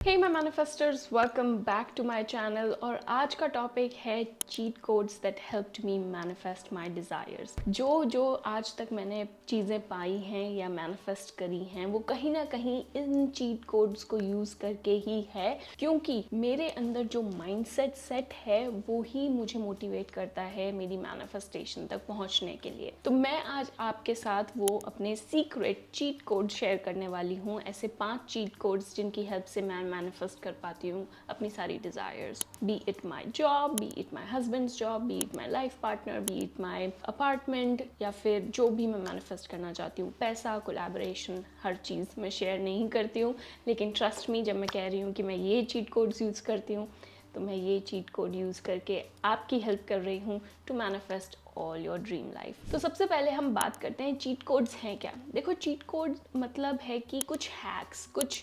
Hey my manifesters, welcome back to my channel. और आज का टॉपिक है cheat codes that helped me manifest my desires. जो आज तक मैंने चीज़ें पाई हैं या मैनिफेस्ट करी हैं वो कहीं ना कहीं इन चीट कोड्स को यूज़ करके ही है, क्योंकि मेरे अंदर जो माइंडसेट सेट है वो ही मुझे मोटिवेट करता है मेरी मैनिफेस्टेशन तक पहुंचने के लिए। तो मैं आज आपके साथ वो अपने सीक्रेट चीट कोड शेयर करने वाली हूँ। ऐसे 5 चीट कोड्स जिनकी हेल्प से मैं मैनिफेस्ट कर पाती हूँ अपनी सारी desires, be it my job, be it my husband's job, be it my life partner, be it my apartment, या फिर जो भी मैं मैनिफेस्ट करना चाहती हूँ, पैसा, कोलैबोरेशन, हर चीज़ मैं शेयर नहीं करती हूँ। लेकिन ट्रस्ट मी, जब मैं कह रही हूँ कि मैं ये चीट कोड्स यूज़ करती हूँ तो मैं ये चीट कोड यूज़ करके आपकी हेल्प कर रही हूँ to manifest all your dream life. तो सबसे पहले हम बात करते हैं चीट कोड्स हैं क्या। देखो, चीट कोड मतलब है कि कुछ हैक्स, कुछ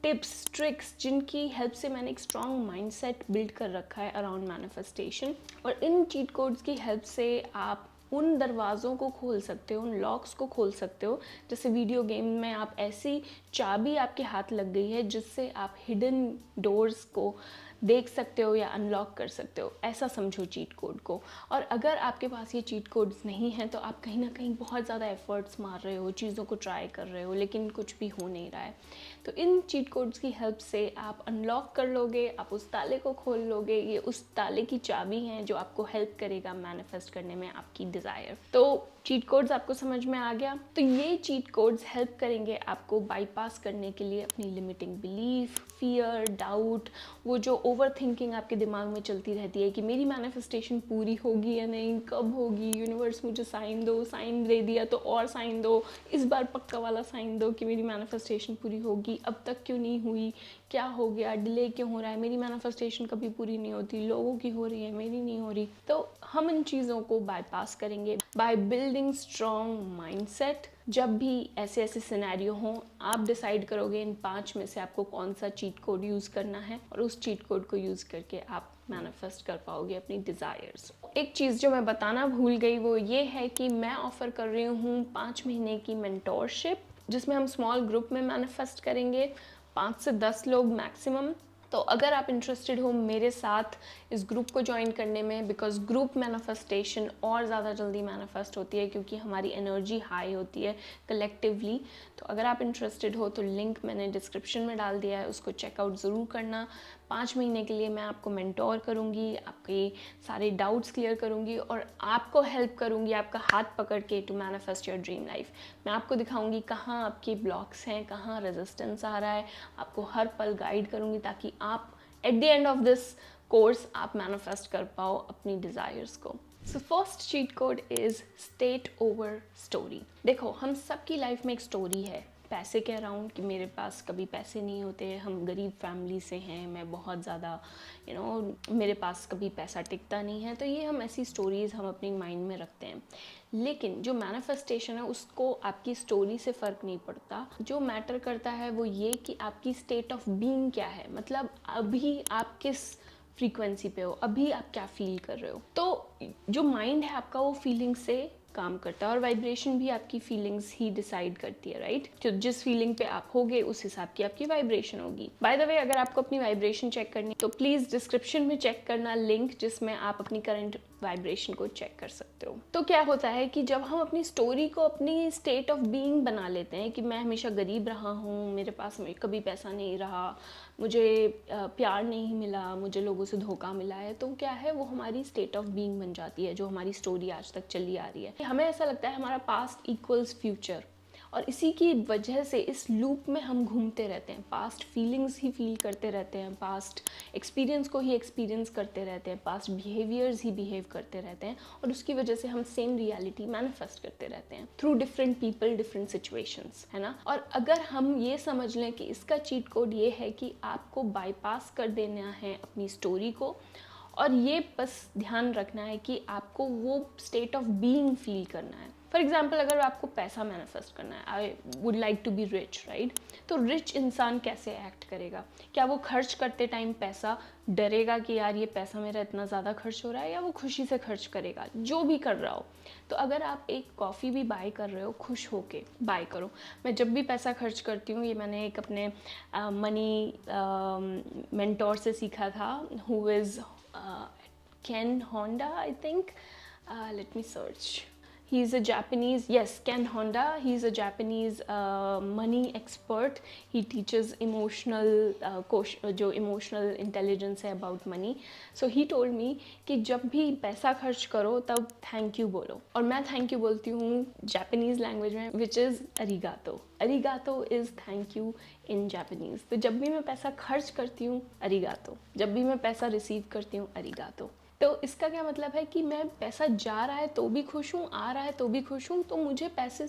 टिप्स, ट्रिक्स जिनकी हेल्प से मैंने एक स्ट्रॉन्ग माइंडसेट बिल्ड कर रखा है अराउंड मैनिफेस्टेशन। और इन चीट कोड्स की हेल्प से आप उन दरवाज़ों को खोल सकते हो, उन लॉक्स को खोल सकते हो। जैसे वीडियो गेम में आप ऐसी चाबी आपके हाथ लग गई है जिससे आप हिडन डोर्स को देख सकते हो या अनलॉक कर सकते हो, ऐसा समझो चीट कोड को। और अगर आपके पास ये चीट कोड्स नहीं हैं तो आप कहीं ना कहीं बहुत ज़्यादा एफर्ट्स मार रहे हो, चीज़ों को ट्राई कर रहे हो, लेकिन कुछ भी हो नहीं रहा है। तो इन चीट कोड्स की हेल्प से आप अनलॉक कर लोगे, आप उस ताले को खोल लोगे। ये उस ताले की चाबी हैं जो आपको हेल्प करेगा मैनिफेस्ट करने में आपकी डिज़ायर। तो चीट कोड्स आपको समझ में आ गया। तो ये चीट कोड्स हेल्प करेंगे आपको बाईपास करने के लिए अपनी लिमिटिंग बिलीफ, फियर, डाउट, वो जो ओवर थिंकिंग आपके दिमाग में चलती रहती है कि मेरी मैनिफेस्टेशन पूरी होगी या नहीं, कब होगी, यूनिवर्स मुझे साइन दो, साइन दे दिया तो और साइन दो, इस बार पक्का वाला साइन दो कि मेरी मैनिफेस्टेशन पूरी होगी, अब तक क्यों नहीं हुई, क्या हो गया, डिले क्यों हो रहा है, मेरी मैनिफेस्टेशन कभी पूरी नहीं होती, लोगों की हो रही है, मेरी नहीं हो रही। तो हम इन चीज़ों को बाईपास करेंगे बाय बिल्डिंग स्ट्रॉन्ग माइंडसेट। जब भी ऐसे ऐसे सिनेरियो हों, आप डिसाइड करोगे इन 5 में से आपको कौन सा चीट कोड यूज़ करना है और उस चीट कोड को यूज़ करके आप मैनिफेस्ट कर पाओगे अपनी डिज़ायर्स। एक चीज़ जो मैं बताना भूल गई वो ये है कि मैं ऑफ़र कर रही हूँ 5 महीने की मेंटोरशिप, जिसमें हम स्मॉल ग्रुप में मैनिफेस्ट करेंगे, 5 से 10 लोग मैक्सिमम। तो अगर आप इंटरेस्टेड हो मेरे साथ इस ग्रुप को ज्वाइन करने में, बिकॉज ग्रुप मैनिफेस्टेशन और ज़्यादा जल्दी मैनिफेस्ट होती है क्योंकि हमारी एनर्जी हाई होती है कलेक्टिवली। तो अगर आप इंटरेस्टेड हो तो लिंक मैंने डिस्क्रिप्शन में डाल दिया है, उसको चेकआउट ज़रूर करना। 5 महीने के लिए मैं आपको मेंटोर करूँगी, आपके सारे डाउट्स क्लियर करूँगी और आपको हेल्प करूँगी आपका हाथ पकड़ के to manifest your dream life. मैं आपको दिखाऊँगी कहाँ आपके ब्लॉक्स हैं, कहाँ रेजिस्टेंस आ रहा है, आपको हर पल गाइड करूँगी ताकि आप at the end of this course आप मैनिफेस्ट कर पाओ अपनी डिज़ायर्स को। So first cheat code is state over story. देखो, हम सबकी लाइफ में एक स्टोरी है। पैसे के अराउंड कि मेरे पास कभी पैसे नहीं होते, हम गरीब फैमिली से हैं, मैं बहुत ज़्यादा मेरे पास कभी पैसा टिकता नहीं है। तो ये हम ऐसी स्टोरीज़ हम अपनी माइंड में रखते हैं। लेकिन जो मैनिफेस्टेशन है उसको आपकी स्टोरी से फ़र्क नहीं पड़ता। जो मैटर करता है वो ये कि आपकी स्टेट ऑफ बीइंग क्या है, मतलब अभी आप किस फ्रीक्वेंसी पे हो, अभी आप क्या फील कर रहे हो। तो जो माइंड है आपका वो फीलिंग से काम करता है और वाइब्रेशन भी आपकी फीलिंग्स ही डिसाइड करती है, राइट। तो जिस फीलिंग पे आप होगे उस हिसाब की आपकी वाइब्रेशन होगी। बाय द वे, अगर आपको अपनी वाइब्रेशन चेक करनी तो प्लीज़ डिस्क्रिप्शन में चेक करना लिंक, जिसमें आप अपनी करंट वाइब्रेशन को चेक कर सकते हो। तो क्या होता है कि जब हम अपनी स्टोरी को अपनी स्टेट ऑफ बीइंग बना लेते हैं कि मैं हमेशा गरीब रहा हूँ, मेरे पास कभी पैसा नहीं रहा, मुझे प्यार नहीं मिला, मुझे लोगों से धोखा मिला है, तो क्या है वो हमारी स्टेट ऑफ बीइंग बन जाती है, जो हमारी स्टोरी आज तक चली आ रही है। हमें ऐसा लगता है हमारा पास्ट इक्वल्स फ्यूचर, और इसी की वजह से इस लूप में हम घूमते रहते हैं। पास्ट फीलिंग्स ही फील करते रहते हैं, पास्ट एक्सपीरियंस को ही एक्सपीरियंस करते रहते हैं, पास्ट बिहेवियर्स ही बिहेव करते रहते हैं, और उसकी वजह से हम सेम रियलिटी मैनिफेस्ट करते रहते हैं through different people, different situations, है ना। और अगर हम ये समझ लें कि इसका चीट कोड ये है कि आपको बाईपास कर देना है अपनी स्टोरी को, और ये बस ध्यान रखना है कि आपको वो स्टेट ऑफ बीइंग फील करना है। फॉर एग्जाम्पल अगर आपको पैसा मैनिफेस्ट करना है, I would like to be rich, right, तो रिच इंसान कैसे एक्ट करेगा? क्या वो खर्च करते टाइम पैसा डरेगा कि यार ये पैसा मेरा इतना ज़्यादा खर्च हो रहा है, या वो खुशी से खर्च करेगा, जो भी कर रहा हो? तो अगर आप एक कॉफ़ी भी बाय कर रहे हो, खुश होके बाय करो। मैं जब भी पैसा खर्च करती हूँ, ये मैंने एक अपने मनी मेंटोर से सीखा था, who is Ken Honda, I think. Let me search. He's a Japanese, yes, Ken Honda. He's a Japanese money expert. He teaches जो emotional intelligence है about money. So he told me कि जब भी पैसा खर्च करो तब thank you बोलो, और मैं thank you बोलती हूँ Japanese language में, which is arigato. Arigato is thank you in Japanese. तो जब भी मैं पैसा खर्च करती हूँ arigato, जब भी मैं पैसा रिसीव करती हूँ arigato. तो इसका क्या मतलब है कि मैं पैसा जा रहा है तो भी खुश हूँ, आ रहा है तो भी खुश हूँ, तो मुझे पैसे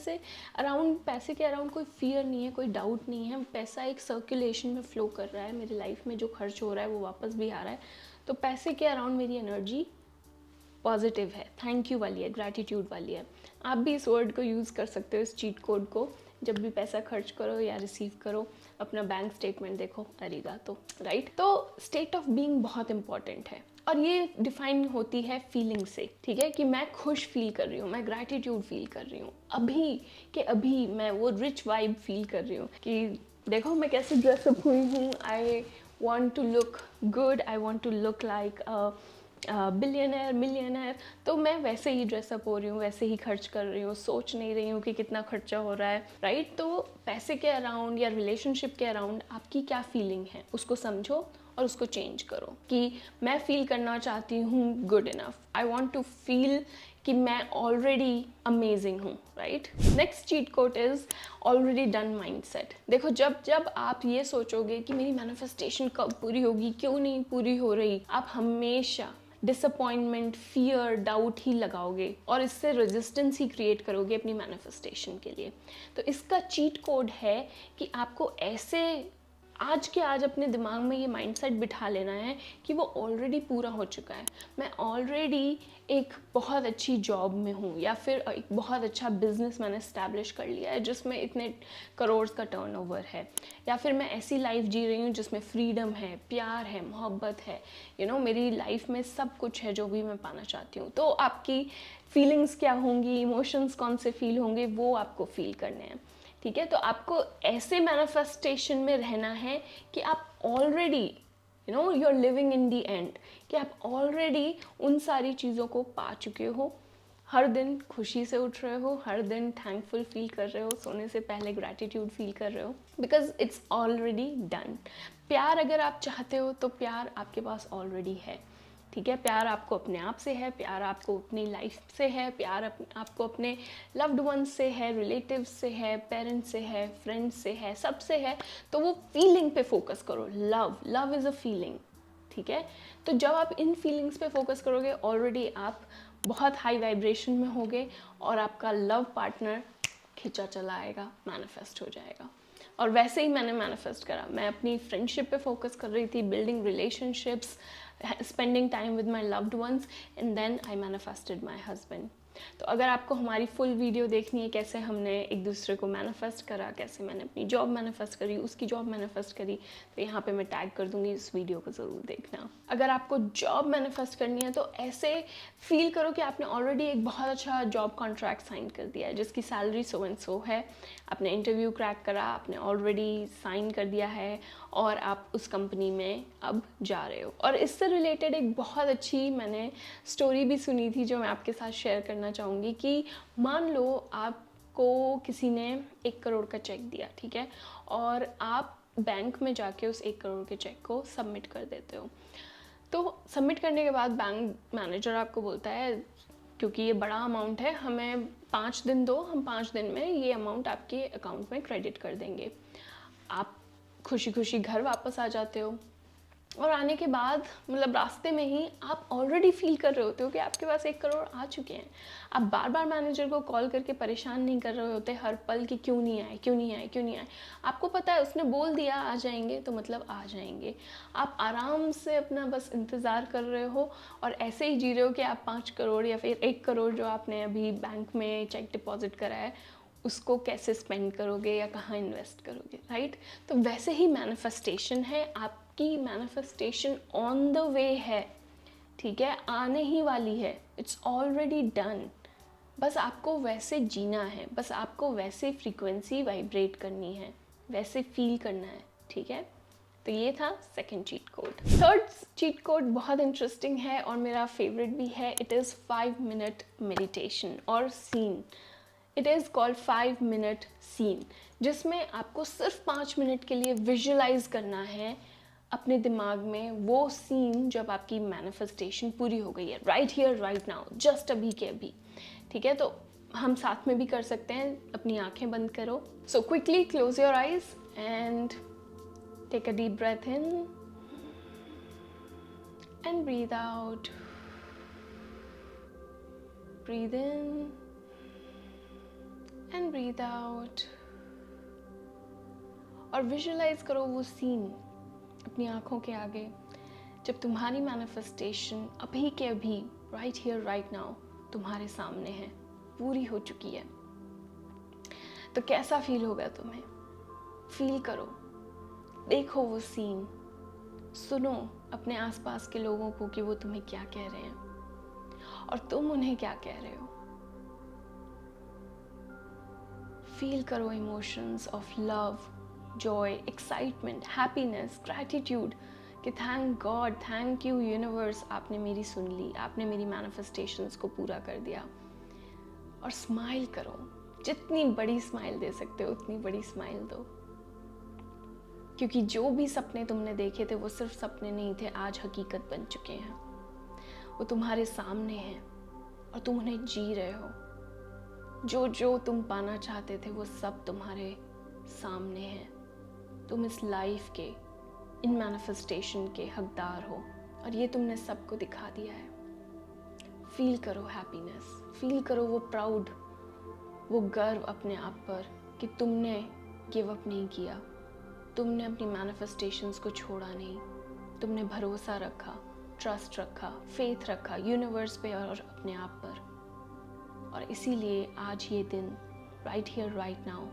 के अराउंड कोई फियर नहीं है, कोई डाउट नहीं है। पैसा एक सर्कुलेशन में फ़्लो कर रहा है, मेरी लाइफ में जो खर्च हो रहा है वो वापस भी आ रहा है, तो पैसे के अराउंड मेरी एनर्जी पॉजिटिव है, थैंक यू वाली है, ग्रैटिट्यूड वाली है। आप भी इस वर्ड को यूज़ कर सकते हो, इस चीट कोड को, जब भी पैसा खर्च करो या रिसीव करो, अपना बैंक स्टेटमेंट देखो, arigato, राइट। तो स्टेट ऑफ बीइंग बहुत इंपॉर्टेंट है, और ये डिफाइन होती है फीलिंग से, ठीक है, कि मैं खुश फील कर रही हूँ, मैं ग्रैटिट्यूड फील कर रही हूँ, अभी मैं वो रिच वाइब फील कर रही हूँ कि देखो मैं कैसे ड्रेसअप हुई हूँ, I want to look good, I want to look like billionaire millionaire, तो मैं वैसे ही ड्रेसअप हो रही हूँ, वैसे ही खर्च कर रही हूँ, सोच नहीं रही हूँ कि कितना खर्चा हो रहा है, राइट। तो पैसे के अराउंड या रिलेशनशिप के अराउंड आपकी क्या फीलिंग है, उसको समझो और उसको चेंज करो कि मैं फील करना चाहती हूँ good enough, I want to feel कि मैं ऑलरेडी अमेजिंग हूँ, right. Next cheat code is already done mindset. देखो जब आप ये सोचोगे कि मेरी मैनिफेस्टेशन कब पूरी होगी, क्यों नहीं पूरी हो रही, आप हमेशा डिसअपॉइंटमेंट, फियर, डाउट ही लगाओगे और इससे रेजिस्टेंस ही क्रिएट करोगे अपनी मैनिफेस्टेशन के लिए। तो इसका चीट कोड है कि आपको ऐसे आज के आज अपने दिमाग में ये माइंडसेट बिठा लेना है कि वो ऑलरेडी पूरा हो चुका है, मैं ऑलरेडी एक बहुत अच्छी जॉब में हूँ, या फिर एक बहुत अच्छा बिजनेस मैंने इस्टेब्लिश कर लिया है जिसमें इतने करोड़ का टर्नओवर है, या फिर मैं ऐसी लाइफ जी रही हूँ जिसमें फ्रीडम है, प्यार है, मोहब्बत है, मेरी लाइफ में सब कुछ है जो भी मैं पाना चाहती हूँ। तो आपकी फीलिंग्स क्या होंगी, इमोशंस कौन से फील होंगे, वो आपको फील करने हैं, ठीक है। तो आपको ऐसे मैनिफेस्टेशन में रहना है कि आप already you are living in the end, कि आप ऑलरेडी उन सारी चीज़ों को पा चुके हो, हर दिन खुशी से उठ रहे हो, हर दिन थैंकफुल फील कर रहे हो, सोने से पहले ग्रैटिट्यूड फील कर रहे हो, बिकॉज इट्स ऑलरेडी डन। प्यार अगर आप चाहते हो तो प्यार आपके पास ऑलरेडी है, ठीक है। प्यार आपको अपने आप से है, प्यार आपको अपनी लाइफ से है, प्यार आपको अपने लव्ड वंस से है, रिलेटिव्स से है, पेरेंट्स से है, फ्रेंड्स से है, सबसे है। तो वो फीलिंग पे फोकस करो, लव इज़ अ फीलिंग, ठीक है। तो जब आप इन फीलिंग्स पे फोकस करोगे, ऑलरेडी आप बहुत हाई वाइब्रेशन में होगे और आपका लव पार्टनर खिंचा चला आएगा, मैनिफेस्ट हो जाएगा। और वैसे ही मैंने मैनिफेस्ट करा, मैं अपनी फ्रेंडशिप पे फोकस कर रही थी, building relationships, spending time with my loved ones, and then I manifested my husband. तो अगर आपको हमारी फुल वीडियो देखनी है कैसे हमने एक दूसरे को मैनिफेस्ट करा, कैसे मैंने अपनी जॉब मैनिफेस्ट करी, उसकी जॉब मैनिफेस्ट करी, तो यहाँ पे मैं टैग कर दूंगी, इस वीडियो को ज़रूर देखना। अगर आपको जॉब मैनिफेस्ट करनी है तो ऐसे फील करो कि आपने ऑलरेडी एक बहुत अच्छा जॉब कॉन्ट्रैक्ट साइन कर दिया है जिसकी सैलरी सो एंड सो है, आपने इंटरव्यू क्रैक करा, आपने ऑलरेडी साइन कर दिया है और आप उस कंपनी में अब जा रहे हो। और इससे रिलेटेड एक बहुत अच्छी मैंने स्टोरी भी सुनी थी जो मैं आपके साथ शेयर करना चाहूँगी कि मान लो आपको किसी ने 1 करोड़ का चेक दिया, ठीक है, और आप बैंक में जाके उस 1 करोड़ के चेक को सबमिट कर देते हो। तो सबमिट करने के बाद बैंक मैनेजर आपको बोलता है क्योंकि ये बड़ा अमाउंट है, हमें 5 दिन दो, हम 5 दिन में ये अमाउंट आपके अकाउंट में क्रेडिट कर देंगे। आप खुशी खुशी घर वापस आ जाते हो, और आने के बाद मतलब रास्ते में ही आप ऑलरेडी फील कर रहे होते हो कि आपके पास 1 करोड़ आ चुके हैं। आप बार बार मैनेजर को कॉल करके परेशान नहीं कर रहे होते हर पल कि क्यों नहीं आए, क्यों नहीं आए, क्यों नहीं आए। आपको पता है उसने बोल दिया आ जाएंगे तो मतलब आ जाएंगे। आप आराम से अपना बस इंतज़ार कर रहे हो और ऐसे ही जी रहे हो कि आप 5 करोड़ या फिर 1 करोड़ जो आपने अभी बैंक में चेक डिपॉजिट करा है उसको कैसे स्पेंड करोगे या कहाँ इन्वेस्ट करोगे, राइट। तो वैसे ही मैनिफेस्टेशन है, आपकी मैनिफेस्टेशन ऑन द वे है, ठीक है, आने ही वाली है, इट्स ऑलरेडी डन। बस आपको वैसे जीना है, बस आपको वैसे फ्रीक्वेंसी वाइब्रेट करनी है, वैसे फील करना है, ठीक है। तो ये था second cheat code. Third cheat code बहुत इंटरेस्टिंग है और मेरा फेवरेट भी है। इट इज़ 5 मिनट मेडिटेशन और scene. It is called 5 minute scene, जिसमें आपको सिर्फ 5 मिनट के लिए विजुलाइज करना है अपने दिमाग में वो सीन जब आपकी मैनिफेस्टेशन पूरी हो गई है, right here right now, just अभी के अभी, ठीक है। तो हम साथ में भी कर सकते हैं, अपनी आंखें बंद करो। So quickly close your eyes and take a deep breath in and breathe out, breathe in and breathe out. और विजुलाइज करो वो सीन अपनी आंखों के आगे जब तुम्हारी मैनिफेस्टेशन अभी के अभी, राइट हियर राइट नाउ, तुम्हारे सामने है, पूरी हो चुकी है। तो कैसा फील होगा तुम्हें? फील करो, देखो वो सीन, सुनो अपने आसपास के लोगों को कि वो तुम्हें क्या कह रहे हैं और तुम उन्हें क्या कह रहे हो। फील करो emotions of love, joy, excitement, happiness, gratitude कि thank God, thank you universe, आपने मेरी सुन ली, आपने मेरी मैनिफेस्टेशंस को पूरा कर दिया। और स्माइल करो, जितनी बड़ी स्माइल दे सकते हो उतनी बड़ी स्माइल दो, क्योंकि जो भी सपने तुमने देखे थे वो सिर्फ सपने नहीं थे, आज हकीकत बन चुके हैं। वो तुम्हारे सामने हैं और तुम उन्हें जी रहे हो। जो जो तुम पाना चाहते थे वो सब तुम्हारे सामने है। तुम इस लाइफ के, इन मैनिफेस्टेशन के हकदार हो और ये तुमने सबको दिखा दिया है। फील करो हैप्पीनेस, फील करो वो प्राउड, वो गर्व अपने आप पर कि तुमने गिव अप नहीं किया, तुमने अपनी मैनिफेस्टेशंस को छोड़ा नहीं, तुमने भरोसा रखा, ट्रस्ट रखा, फेथ रखा यूनिवर्स पे और अपने आप पर। और इसीलिए आज ये दिन, राइट हियर राइट नाउ,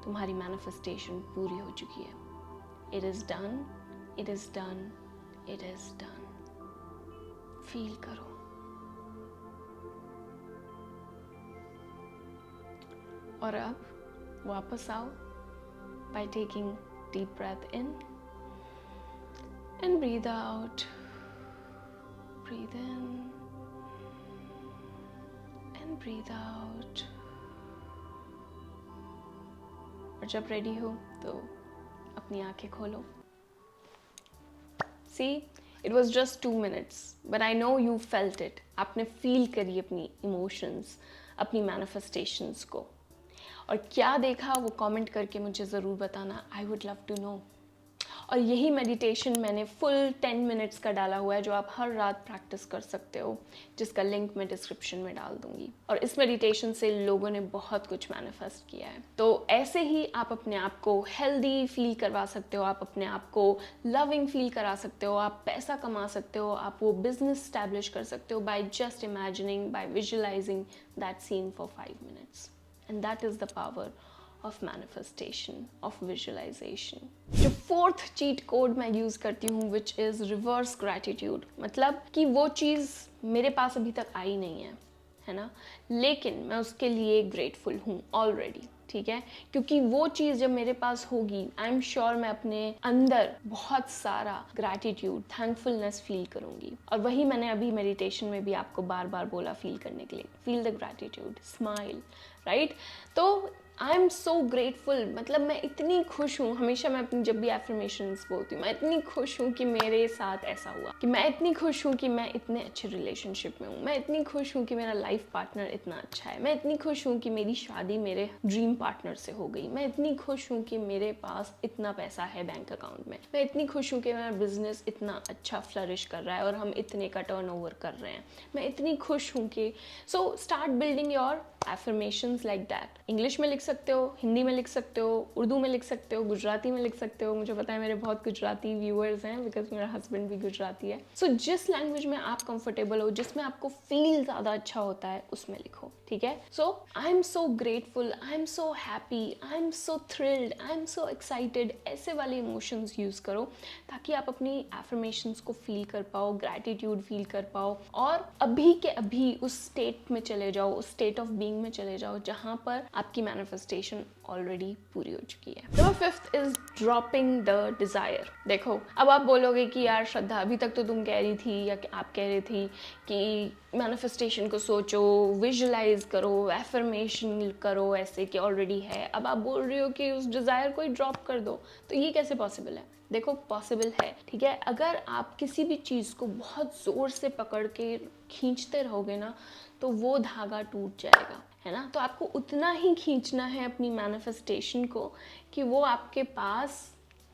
तुम्हारी मैनिफेस्टेशन पूरी हो चुकी है। It is done, it is done, it is done. Feel करो। और अब वापस आओ by taking deep breath in and breathe out, breathe in and breathe out। और जब रेडी हो तो अपनी आंखें खोलो। See, it was just 2 minutes, but I know you felt it। आपने फील करी अपनी इमोशंस, अपनी मैनिफेस्टेशंस को। और क्या देखा वो कमेंट करके मुझे ज़रूर बताना, I would love to know. और यही मेडिटेशन मैंने फुल 10 मिनट्स का डाला हुआ है जो आप हर रात प्रैक्टिस कर सकते हो, जिसका लिंक मैं डिस्क्रिप्शन में डाल दूंगी। और इस मेडिटेशन से लोगों ने बहुत कुछ मैनिफेस्ट किया है। तो ऐसे ही आप अपने आप को हेल्दी फील करवा सकते हो, आप अपने आप को लविंग फील करा सकते हो, आप पैसा कमा सकते हो, आप वो बिजनेस स्टैब्लिश कर सकते हो by just imagining, by visualising that scene for 5 minutes. And that is the power of manifestation, of visualization। जो फोर्थ चीट कोड मैं यूज़ करती हूँ which is reverse gratitude, मतलब कि वो चीज़ मेरे पास अभी तक आई नहीं है ना, लेकिन मैं उसके लिए ग्रेटफुल हूँ ऑलरेडी, ठीक है। क्योंकि वो चीज़ जब मेरे पास होगी, आई एम श्योर मैं अपने अंदर बहुत सारा ग्रैटिट्यूड, थैंकफुलनेस फील करूँगी। और वही मैंने अभी मेडिटेशन में भी आपको बार बार बोला फील करने के लिए, feel the gratitude, smile, right. तो आई एम सो ग्रेटफुल, मतलब मैं इतनी खुश हूँ। हमेशा मैं अपनी जब भी एफर्मेशंस बोलती हूँ, मैं इतनी खुश हूँ कि मेरे साथ ऐसा हुआ, कि मैं इतनी खुश हूँ कि मैं इतने अच्छे रिलेशनशिप में हूँ, मैं इतनी खुश हूँ कि मेरा लाइफ पार्टनर इतना अच्छा है, मैं इतनी खुश हूँ कि मेरी शादी मेरे ड्रीम पार्टनर से हो गई, मैं इतनी खुश हूँ कि मेरे पास इतना पैसा है बैंक अकाउंट में, मैं इतनी खुश हूँ कि मेरा बिजनेस इतना अच्छा फ्लरिश कर रहा है और हम इतने का टर्नओवर कर रहे हैं, मैं इतनी खुश हूँ कि so start building your affirmations like that. English में लिख सकते हो, हिंदी में लिख सकते हो, उर्दू में लिख सकते हो, गुजराती में लिख सकते हो। मुझे पता है मेरे बहुत गुजराती व्यूअर्स हैं बिकॉज मेरा हस्बैंड भी गुजराती है। सो जिस लैंग्वेज में आप कंफर्टेबल हो, जिसमें आपको फील ज़्यादा अच्छा होता है, उसमें लिखो, ठीक है। So I am so grateful, I am so happy, I am so thrilled, I am so excited, ऐसे वाले इमोशंस यूज़ करो ताकि आप अपनी एफर्मेशंस को फील कर पाओ, ग्रैटिट्यूड फील कर पाओ और अभी के अभी उस स्टेट में चले जाओ, उस स्टेट ऑफ बीइंग में चले जाओ जहाँ पर आपकी मैनिफेस्टेशन ऑलरेडी पूरी हो चुकी है। Number 5 is dropping the desire. देखो, अब आप बोलोगे कि यार श्रद्धा, अभी तक तो तुम कह रही थी या कि आप कह रही थी कि मैनिफेस्टेशन को सोचो, विजुलाइज करो, एफर्मेशन करो ऐसे कि ऑलरेडी है। अब आप बोल रही हो कि उस डिजायर को ही ड्रॉप कर दो, तो ये कैसे पॉसिबल है? देखो, पॉसिबल है, ठीक है। अगर आप किसी भी चीज़ को बहुत ज़ोर से पकड़ के खींचते रहोगे ना, तो वो धागा टूट जाएगा, है ना। तो आपको उतना ही खींचना है अपनी मैनिफेस्टेशन को कि वो आपके पास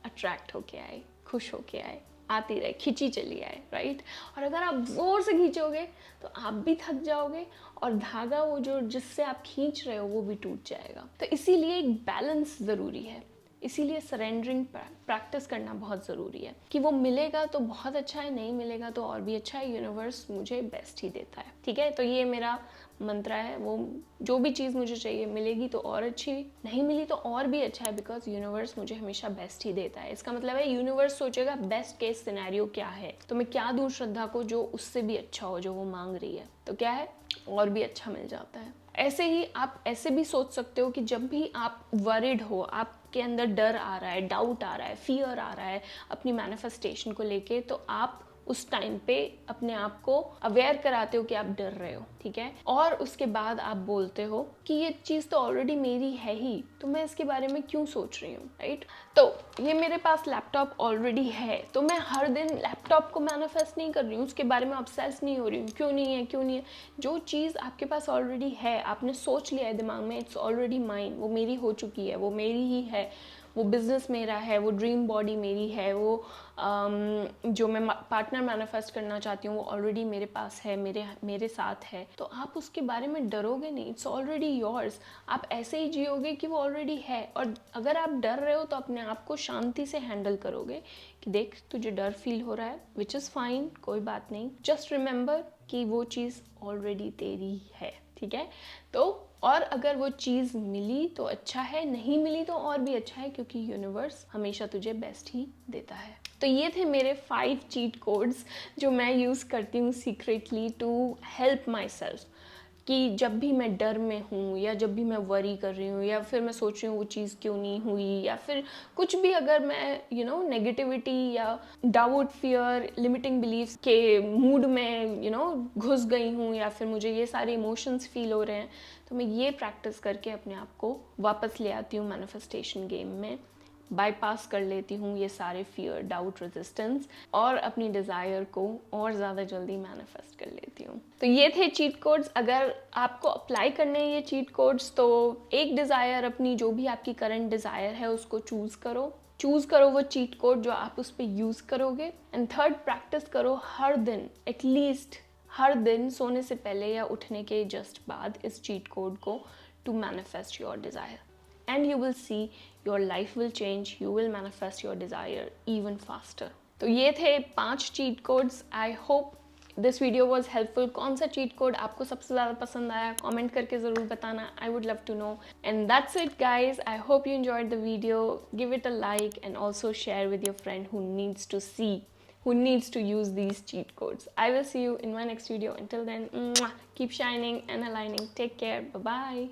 अट्रैक्ट होके आए, खुश होके आए, आती रहे, खिंची चली आए, राइट। और अगर आप ज़ोर से खींचोगे तो आप भी थक जाओगे और धागा वो जो जिससे आप खींच रहे हो वो भी टूट जाएगा। तो इसीलिए एक बैलेंस ज़रूरी है, इसीलिए सरेंडरिंग प्रैक्टिस करना बहुत ज़रूरी है कि वो मिलेगा तो बहुत अच्छा है, नहीं मिलेगा तो और भी अच्छा है, यूनिवर्स मुझे बेस्ट ही देता है, ठीक है। तो ये मेरा मंत्र है, वो जो भी चीज़ मुझे चाहिए मिलेगी तो और अच्छी, नहीं मिली तो और भी अच्छा है, बिकॉज यूनिवर्स मुझे हमेशा बेस्ट ही देता है। इसका मतलब है यूनिवर्स सोचेगा बेस्ट केस सिनेरियो क्या है, तो मैं क्या दूँ श्रद्धा को जो उससे भी अच्छा हो, जो वो मांग रही है, तो क्या है, और भी अच्छा मिल जाता है। ऐसे ही आप ऐसे भी सोच सकते हो कि जब भी आप वरिड हो, आपके अंदर डर आ रहा है, डाउट आ रहा है, फियर आ रहा है अपनी मैनिफेस्टेशन को लेके, तो आप उस टाइम पे अपने आप को अवेयर कराते हो कि आप डर रहे हो, ठीक है। और उसके बाद आप बोलते हो कि ये चीज़ तो ऑलरेडी मेरी है ही, तो मैं इसके बारे में क्यों सोच रही हूँ, राइट। तो ये मेरे पास लैपटॉप ऑलरेडी है, तो मैं हर दिन लैपटॉप को मैनिफेस्ट नहीं कर रही हूँ, उसके बारे में ऑब्सेस नहीं हो रही हूँ, क्यों नहीं है, क्यों नहीं है। जो चीज़ आपके पास ऑलरेडी है, आपने सोच लिया है दिमाग में, इट्स ऑलरेडी माइन, वो मेरी हो चुकी है, वो मेरी ही है, वो बिज़नेस मेरा है, वो ड्रीम बॉडी मेरी है, वो जो मैं पार्टनर मैनिफेस्ट करना चाहती हूँ वो ऑलरेडी मेरे पास है, मेरे साथ है। तो आप उसके बारे में डरोगे नहीं, इट्स ऑलरेडी योर्स। आप ऐसे ही जियोगे कि वो ऑलरेडी है। और अगर आप डर रहे हो तो अपने आप को शांति से हैंडल करोगे कि देख, तुझे डर फील हो रहा है, विच इज़ फाइन, कोई बात नहीं, जस्ट रिमेंबर कि वो चीज़ ऑलरेडी तेरी है, ठीक है। तो और अगर वो चीज़ मिली तो अच्छा है, नहीं मिली तो और भी अच्छा है, क्योंकि यूनिवर्स हमेशा तुझे बेस्ट ही देता है। तो ये थे मेरे 5 चीट कोड्स जो मैं यूज़ करती हूँ secretly to help myself, कि जब भी मैं डर में हूँ या जब भी मैं वरी कर रही हूँ या फिर मैं सोच रही हूँ वो चीज़ क्यों नहीं हुई, या फिर कुछ भी, अगर मैं नेगेटिविटी या डाउट, फियर, लिमिटिंग बिलीव्स के मूड में घुस गई हूँ, या फिर मुझे ये सारे इमोशंस फील हो रहे हैं, तो मैं ये प्रैक्टिस करके अपने आप को वापस ले आती हूँ मैनिफेस्टेशन गेम में, बाईपास कर लेती हूँ ये सारे फियर, डाउट, रेजिस्टेंस, और अपनी डिज़ायर को और ज़्यादा जल्दी मैनिफेस्ट कर लेती हूँ। तो ये थे चीट कोड्स। अगर आपको अप्लाई करने हैं ये चीट कोड्स, तो एक डिज़ायर, अपनी जो भी आपकी करंट डिज़ायर है उसको चूज़ करो वो चीट कोड जो आप उस पर यूज़ करोगे। एंड थर्ड, प्रैक्टिस करो हर दिन, एटलीस्ट हर दिन सोने से पहले या उठने के जस्ट बाद इस चीट कोड को, to manifest your desire, and you will see your life will change, you will manifest your desire even faster. तो ये थे 5 cheat codes. I hope this video was helpful. कौन सा cheat code आपको सबसे ज़्यादा पसंद आया, कमेंट करके ज़रूर बताना, I would love to know. And that's it guys, I hope you enjoyed the video. Give it a like and also share with your friend who needs to use these cheat codes. I will see you in my next video. Until then, keep shining and aligning. Take care. Bye bye.